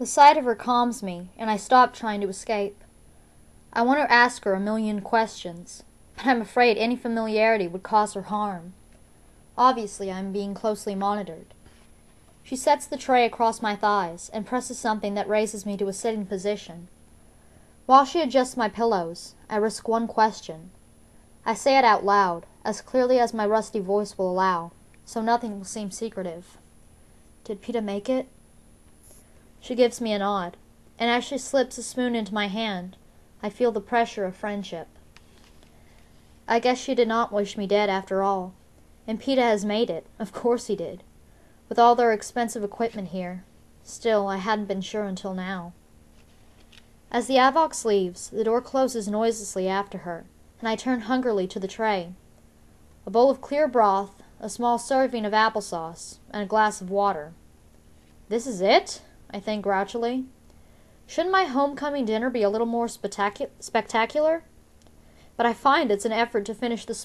The sight of her calms me, and I stop trying to escape. I want to ask her a million questions, but I'm afraid any familiarity would cause her harm. Obviously, I'm being closely monitored. She sets the tray across my thighs and presses something that raises me to a sitting position. While she adjusts my pillows, I risk one question. I say it out loud, as clearly as my rusty voice will allow, so nothing will seem secretive. Did Peeta make it? She gives me a nod, and as she slips a spoon into my hand, I feel the pressure of friendship. I guess she did not wish me dead after all, and Peeta has made it, of course he did, with all their expensive equipment here. Still, I hadn't been sure until now. As the Avox leaves, the door closes noiselessly after her, and I turn hungrily to the tray. A bowl of clear broth, a small serving of applesauce, and a glass of water. This is it? I think grouchily. Shouldn't my homecoming dinner be a little more spectacular? But I find it's an effort to finish the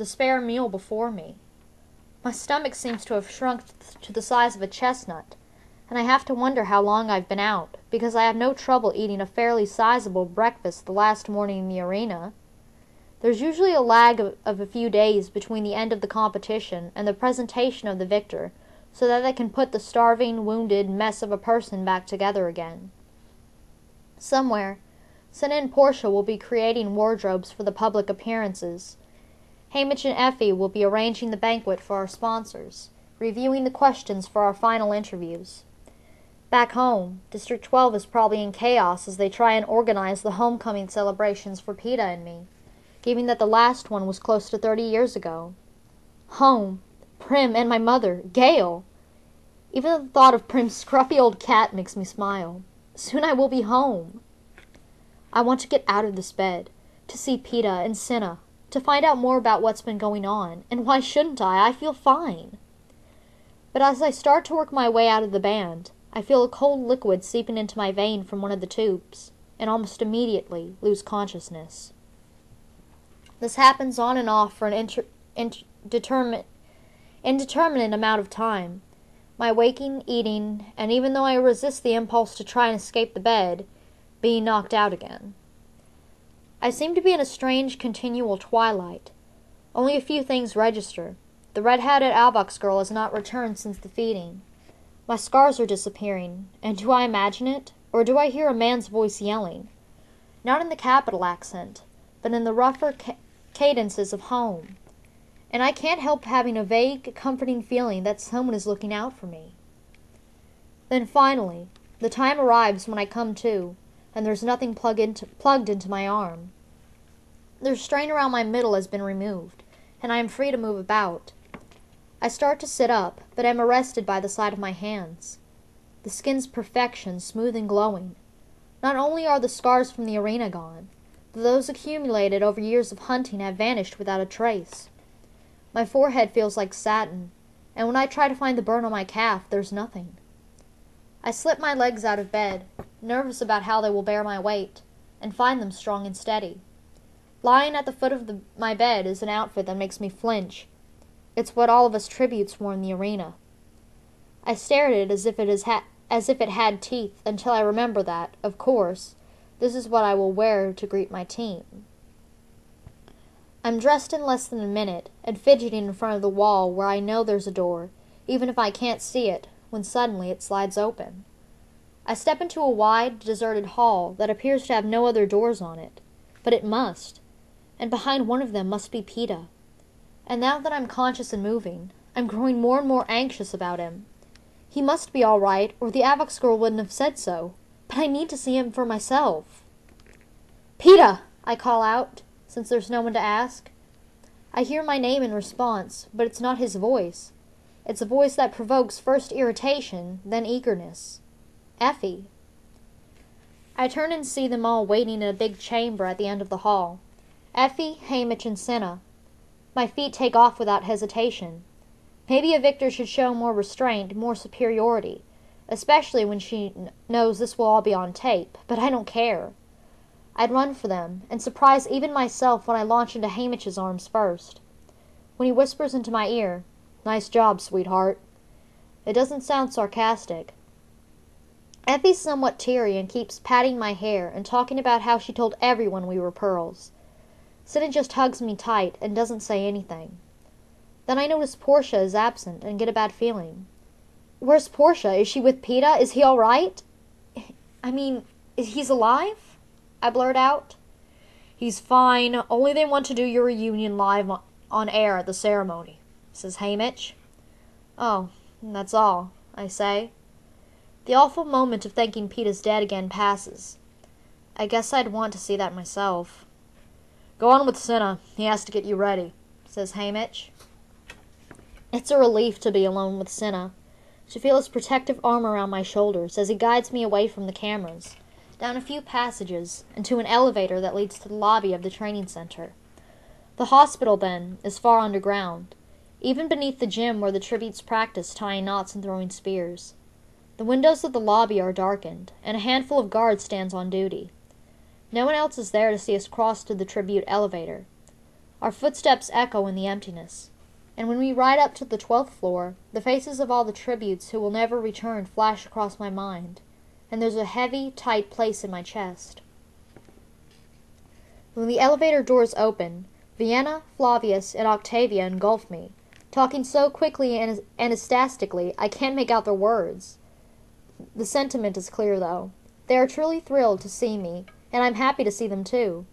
spare meal before me. My stomach seems to have shrunk to the size of a chestnut, and I have to wonder how long I've been out, because I have no trouble eating a fairly sizable breakfast the last morning in the arena. There's usually a lag of a few days between the end of the competition and the presentation of the victor, so that I can put the starving, wounded mess of a person back together again. Somewhere, Senna and Portia will be creating wardrobes for the public appearances. Hamish and Effie will be arranging the banquet for our sponsors, reviewing the questions for our final interviews. Back home, District 12 is probably in chaos as they try and organize the homecoming celebrations for Peeta and me, given that the last one was close to 30 years ago. Home, Prim, and my mother, Gail. Even the thought of Prim's scruffy old cat makes me smile. Soon I will be home. I want to get out of this bed, to see Peeta and Senna, to find out more about what's been going on, and why shouldn't I? I feel fine. But as I start to work my way out of the band, I feel a cold liquid seeping into my vein from one of the tubes, and almost immediately lose consciousness. This happens on and off for an indeterminate amount of time, my waking, eating, and even though I resist the impulse to try and escape the bed, being knocked out again. I seem to be in a strange, continual twilight. Only a few things register. The red-hatted Avox girl has not returned since the feeding. My scars are disappearing, and do I imagine it, or do I hear a man's voice yelling? Not in the capital accent, but in the rougher cadences of home. And I can't help having a vague, comforting feeling that someone is looking out for me. Then finally, the time arrives when I come to, and there's nothing plugged into my arm. The strain around my middle has been removed, and I am free to move about. I start to sit up, but am arrested by the sight of my hands. The skin's perfection, smooth and glowing. Not only are the scars from the arena gone, but those accumulated over years of hunting have vanished without a trace. My forehead feels like satin, and when I try to find the burn on my calf, there's nothing. I slip my legs out of bed, nervous about how they will bear my weight, and find them strong and steady. Lying at the foot of my bed is an outfit that makes me flinch. It's what all of us tributes wore in the arena. I stare at it as if it had teeth, until I remember that, of course, this is what I will wear to greet my team. I'm dressed in less than a minute, and fidgeting in front of the wall where I know there's a door, even if I can't see it, when suddenly it slides open. I step into a wide, deserted hall that appears to have no other doors on it, but it must, and behind one of them must be Peeta. And now that I'm conscious and moving, I'm growing more and more anxious about him. He must be all right, or the Avox girl wouldn't have said so, but I need to see him for myself. Peeta! I call out, since there's no one to ask. I hear my name in response, but it's not his voice. It's a voice that provokes first irritation, then eagerness. Effie. I turn and see them all waiting in a big chamber at the end of the hall. Effie, Hamish, and Senna. My feet take off without hesitation. Maybe a victor should show more restraint, more superiority, especially when she knows this will all be on tape, but I don't care. I'd run for them, and surprise even myself when I launch into Hamish's arms first. When he whispers into my ear, "Nice job, sweetheart." It doesn't sound sarcastic. Effie's somewhat teary and keeps patting my hair and talking about how she told everyone we were pearls. Cinna just hugs me tight and doesn't say anything. Then I notice Portia is absent and get a bad feeling. Where's Portia? Is she with Peta? Is he all right? I mean, he's alive? I blurt out. He's fine, only they want to do your reunion live on air at the ceremony, says Hamish. Oh, that's all, I say. The awful moment of thinking Peta's dead again passes. I guess I'd want to see that myself. Go on with Cinna. He has to get you ready, says Hamish. It's a relief to be alone with Cinna, to feel his protective arm around my shoulders as he guides me away from the cameras, down a few passages, and to an elevator that leads to the lobby of the training center. The hospital, then, is far underground, even beneath the gym where the tributes practice tying knots and throwing spears. The windows of the lobby are darkened, and a handful of guards stands on duty. No one else is there to see us cross to the tribute elevator. Our footsteps echo in the emptiness, and when we ride up to the 12th floor, the faces of all the tributes who will never return flash across my mind, and there's a heavy, tight place in my chest. When the elevator doors open, Vienna, Flavius, and Octavia engulf me, talking so quickly and enthusiastically I can't make out their words. The sentiment is clear, though. They are truly thrilled to see me, and I'm happy to see them too,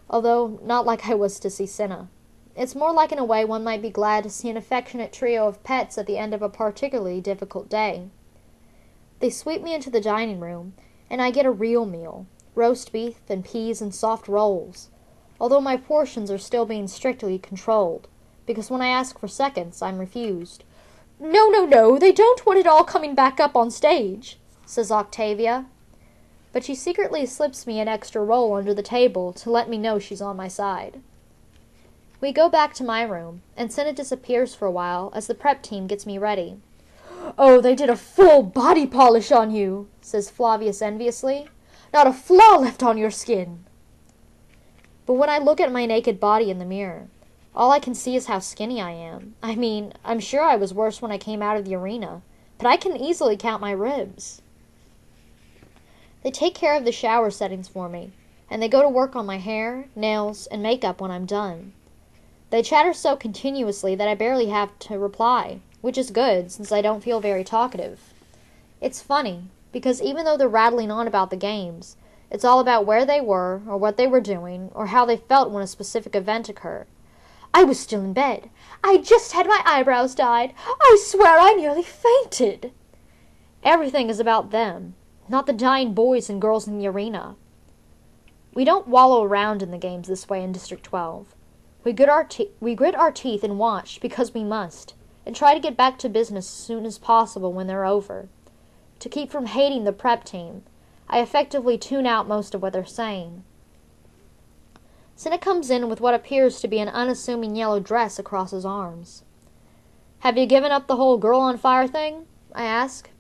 although not like I was to see Cinna. It's more like in a way one might be glad to see an affectionate trio of pets at the end of a particularly difficult day. They sweep me into the dining room, and I get a real meal, roast beef and peas and soft rolls, although my portions are still being strictly controlled, because when I ask for seconds, I'm refused. No, they don't want it all coming back up on stage, says Octavia. But she secretly slips me an extra roll under the table to let me know she's on my side. We go back to my room, and Cinna disappears for a while as the prep team gets me ready. Oh, they did a full body polish on you, says Flavius enviously. Not a flaw left on your skin. But when I look at my naked body in the mirror, all I can see is how skinny I am. I mean, I'm sure I was worse when I came out of the arena, but I can easily count my ribs. They take care of the shower settings for me, and they go to work on my hair, nails, and makeup when I'm done. They chatter so continuously that I barely have to reply, which is good, since I don't feel very talkative. It's funny, because even though they're rattling on about the games, it's all about where they were, or what they were doing, or how they felt when a specific event occurred. I was still in bed. I just had my eyebrows dyed. I swear I nearly fainted. Everything is about them, not the dying boys and girls in the arena. We don't wallow around in the games this way in District 12. We grit our teeth and watch because we must, and try to get back to business as soon as possible when they're over. To keep from hating the prep team, I effectively tune out most of what they're saying. Cinna comes in with what appears to be an unassuming yellow dress across his arms. Have you given up the whole girl on fire thing? I ask.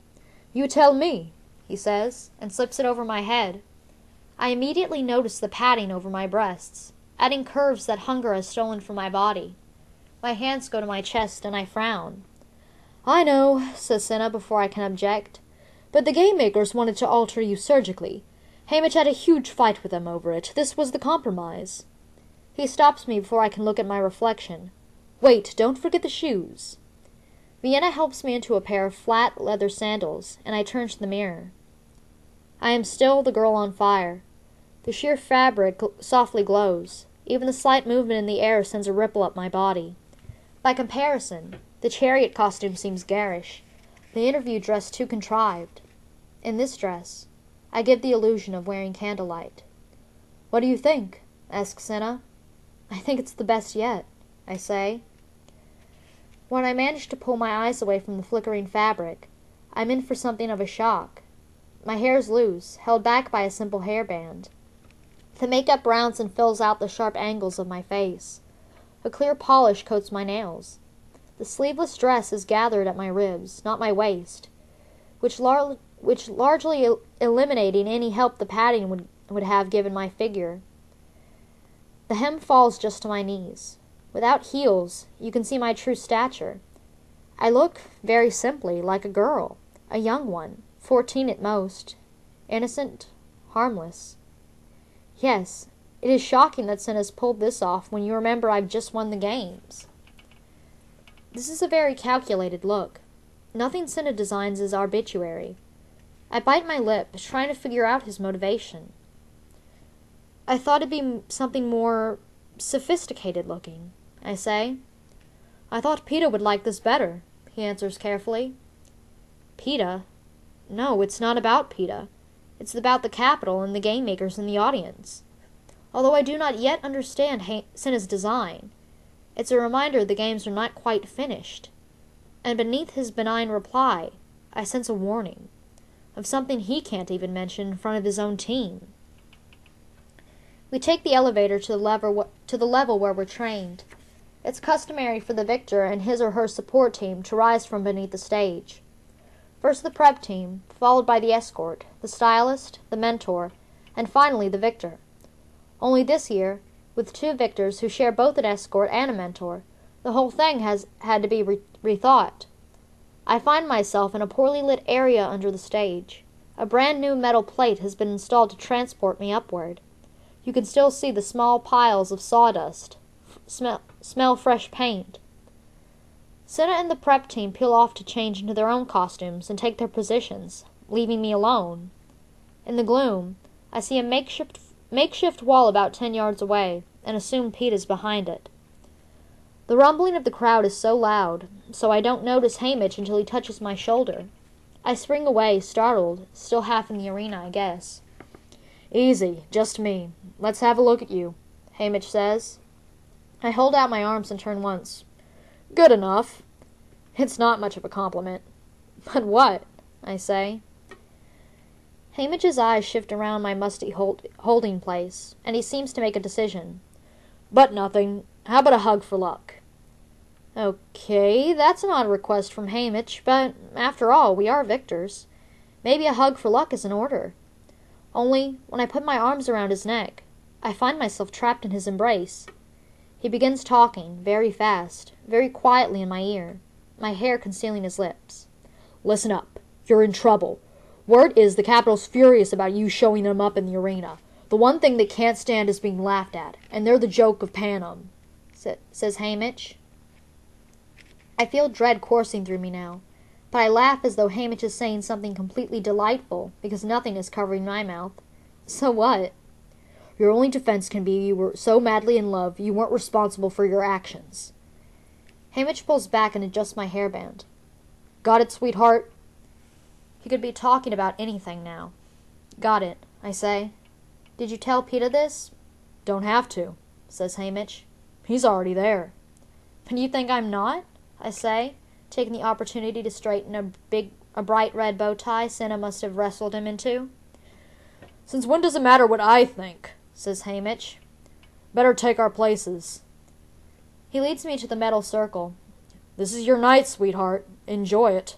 You tell me, he says, and slips it over my head. I immediately notice the padding over my breasts, adding curves that hunger has stolen from my body. My hands go to my chest, and I frown. I know, says Cinna before I can object, but the game makers wanted to alter you surgically. Hamish had a huge fight with them over it. This was the compromise. He stops me before I can look at my reflection. Wait, don't forget the shoes. Vienna helps me into a pair of flat leather sandals, and I turn to the mirror. I am still the girl on fire. The sheer fabric softly glows. Even the slight movement in the air sends a ripple up my body. By comparison, the chariot costume seems garish, the interview dress too contrived. In this dress, I give the illusion of wearing candlelight. What do you think? Asks Cinna. I think it's the best yet, I say. When I manage to pull my eyes away from the flickering fabric, I'm in for something of a shock. My hair's loose, held back by a simple hairband. The makeup rounds and fills out the sharp angles of my face. A clear polish coats my nails. The sleeveless dress is gathered at my ribs, not my waist, which largely eliminating any help the padding would have given my figure. The hem falls just to my knees. Without heels, you can see my true stature. I look, very simply, like a girl, a young one, 14 at most. Innocent, harmless. Yes, it is shocking that Sin has pulled this off when you remember I've just won the games. This is a very calculated look. Nothing Cinna designs is arbitrary. I bite my lip, trying to figure out his motivation. I thought it'd be something more sophisticated looking, I say. I thought Peeta would like this better, he answers carefully. Peeta? No, it's not about Peeta. It's about the capital and the game makers and the audience. Although I do not yet understand Cinna's design, it's a reminder the games are not quite finished. And beneath his benign reply, I sense a warning of something he can't even mention in front of his own team. We take the elevator to the level where we're trained. It's customary for the victor and his or her support team to rise from beneath the stage. First the prep team, followed by the escort, the stylist, the mentor, and finally the victor. Only this year, with two victors who share both an escort and a mentor, the whole thing has had to be rethought. I find myself in a poorly lit area under the stage. A brand new metal plate has been installed to transport me upward. You can still see the small piles of sawdust. Smell fresh paint. Cinna and the prep team peel off to change into their own costumes and take their positions, leaving me alone. In the gloom, I see a makeshift wall about 10 yards away, and assume Pete is behind it. The rumbling of the crowd is so loud, so I don't notice Hamish until he touches my shoulder. I spring away, startled, still half in the arena, I guess. Easy, just me. Let's have a look at you, Hamish says. I hold out my arms and turn once. Good enough. It's not much of a compliment. But what? I say. Hamish's eyes shift around my musty holding place, and he seems to make a decision. But nothing. How about a hug for luck? Okay, that's an odd request from Hamish, but after all, we are victors. Maybe a hug for luck is in order. Only, when I put my arms around his neck, I find myself trapped in his embrace. He begins talking, very fast, very quietly in my ear, my hair concealing his lips. Listen up. You're in trouble. Word is the Capitol's furious about you showing them up in the arena. The one thing they can't stand is being laughed at, and they're the joke of Panem, says Hamish. I feel dread coursing through me now, but I laugh as though Hamish is saying something completely delightful, because nothing is covering my mouth. So what? Your only defense can be you were so madly in love you weren't responsible for your actions. Hamish pulls back and adjusts my hairband. Got it, sweetheart? He could be talking about anything now. Got it, I say. Did you tell Peeta this? Don't have to, says Hamish. He's already there. But you think I'm not? I say, taking the opportunity to straighten a bright red bow tie Cinna must have wrestled him into. Since when does it matter what I think? Says Hamish. Better take our places. He leads me to the metal circle. This is your night, sweetheart. Enjoy it.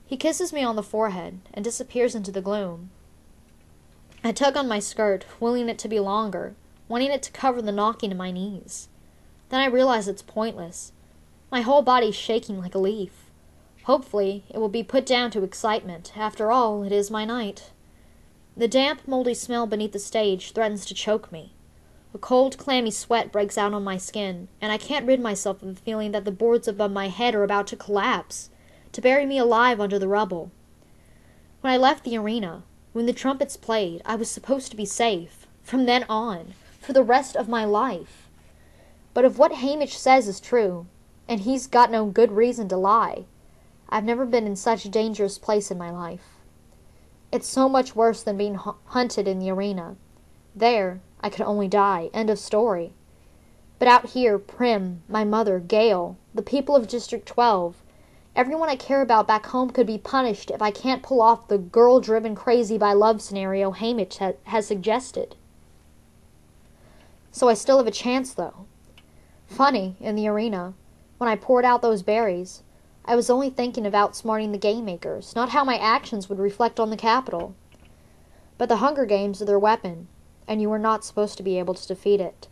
He kisses me on the forehead and disappears into the gloom. I tug on my skirt, willing it to be longer, wanting it to cover the knocking in my knees. Then I realize it's pointless. My whole body's shaking like a leaf. Hopefully, it will be put down to excitement. After all, it is my night. The damp, moldy smell beneath the stage threatens to choke me. A cold, clammy sweat breaks out on my skin, and I can't rid myself of the feeling that the boards above my head are about to collapse, to bury me alive under the rubble. When I left the arena, when the trumpets played, I was supposed to be safe, from then on, for the rest of my life. But if what Hamish says is true, and he's got no good reason to lie, I've never been in such a dangerous place in my life. It's so much worse than being hunted in the arena. There, I could only die. End of story. But out here, Prim, my mother, Gail, the people of District 12, everyone I care about back home could be punished if I can't pull off the girl-driven crazy by love scenario Hamish has suggested. So I still have a chance, though. Funny, in the arena, when I poured out those berries, I was only thinking of outsmarting the game makers, not how my actions would reflect on the Capitol. But the Hunger Games are their weapon, and you are not supposed to be able to defeat it.